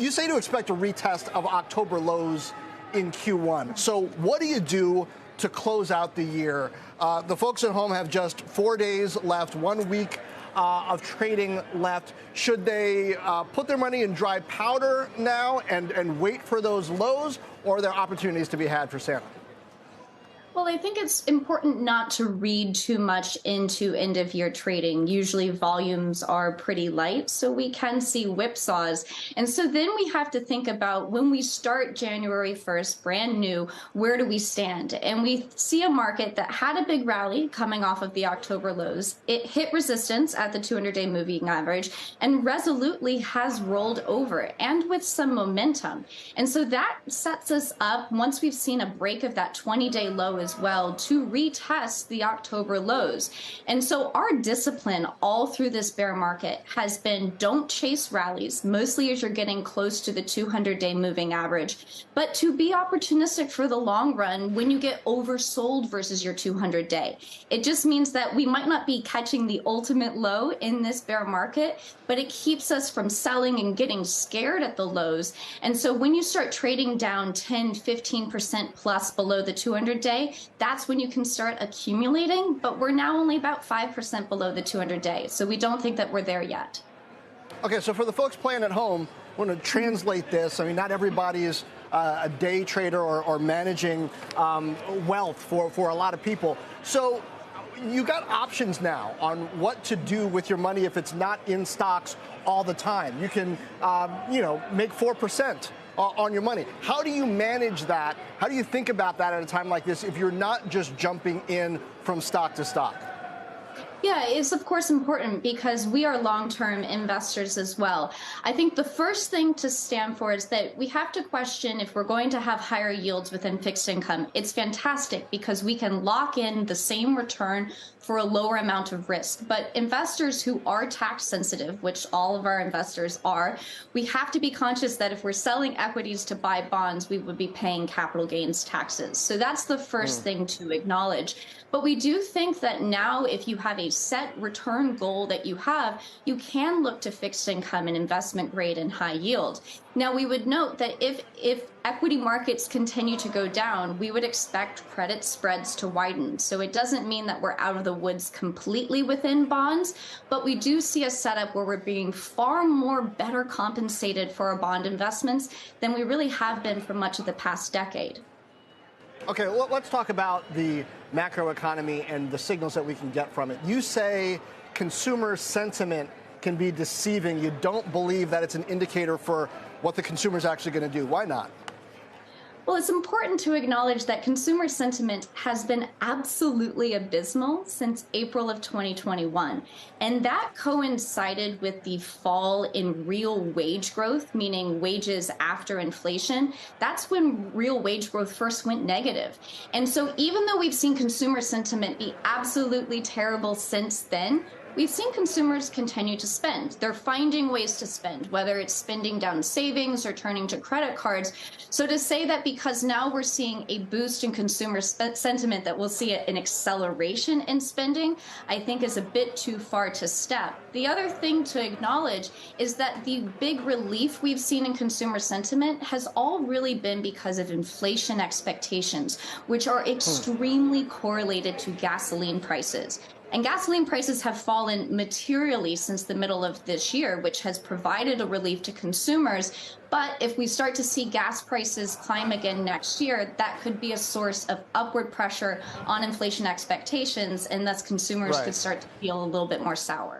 you say to expect a retest of October lows in Q1. So what do you do to close out the year? The folks at home have just 4 days left, 1 week of trading left. Should they put their money in dry powder now and wait for those lows, or are there opportunities to be had for Santa? Well, I think it's important not to read too much into end-of-year trading. Usually volumes are pretty light, so we can see whipsaws. And so then we have to think about when we start January 1st, brand new, where do we stand? And we see a market that had a big rally coming off of the October lows. It hit resistance at the 200-day moving average and resolutely has rolled over, and with some momentum. And so that sets us up, once we've seen a break of that 20-day low as well, to retest the October lows. And so our discipline all through this bear market has been don't chase rallies, mostly as you're getting close to the 200-day moving average, but to be opportunistic for the long run when you get oversold versus your 200-day. It just means that we might not be catching the ultimate low in this bear market, but it keeps us from selling and getting scared at the lows. And so when you start trading down 10, 15% plus below the 200-day, that's when you can start accumulating, but we're now only about 5% below the 200-day, so we don't think that we're there yet. Okay, so for the folks playing at home, I want to translate this. I mean, not everybody is a day trader or managing wealth for a lot of people. So you got options now on what to do with your money if it's not in stocks all the time. You can, make 4% on your money. How do you manage that? How do you think about that at a time like this if you're not just jumping in from stock to stock? Yeah, it's of course important because we are long-term investors as well. I think the first thing to stand for is that we have to question if we're going to have higher yields within fixed income. It's fantastic because we can lock in the same return for a lower amount of risk. But investors who are tax sensitive, which all of our investors are, we have to be conscious that if we're selling equities to buy bonds, we would be paying capital gains taxes. So that's the first thing to acknowledge. But we do think that now, if you have a set return goal that you have, you can look to fixed income and investment grade and high yield. Now, we would note that if equity markets continue to go down, we would expect credit spreads to widen. So it doesn't mean that we're out of the woods completely within bonds, but we do see a setup where we're being far more better compensated for our bond investments than we really have been for much of the past decade. Okay, well, let's talk about the macroeconomy and the signals that we can get from it. You say consumer sentiment can be deceiving. You don't believe that it's an indicator for what the consumer is actually going to do. Why not? Well, it's important to acknowledge that consumer sentiment has been absolutely abysmal since April of 2021. And that coincided with the fall in real wage growth, meaning wages after inflation. That's when real wage growth first went negative. And so even though we've seen consumer sentiment be absolutely terrible since then, we've seen consumers continue to spend. They're finding ways to spend, whether it's spending down savings or turning to credit cards. So to say that because now we're seeing a boost in consumer sentiment that we'll see an acceleration in spending, I think is a bit too far to step. The other thing to acknowledge is that the big relief we've seen in consumer sentiment has all really been because of inflation expectations, which are extremely correlated to gasoline prices. And gasoline prices have fallen materially since the middle of this year, which has provided a relief to consumers. But if we start to see gas prices climb again next year, that could be a source of upward pressure on inflation expectations, and thus consumers could start to feel a little bit more sour.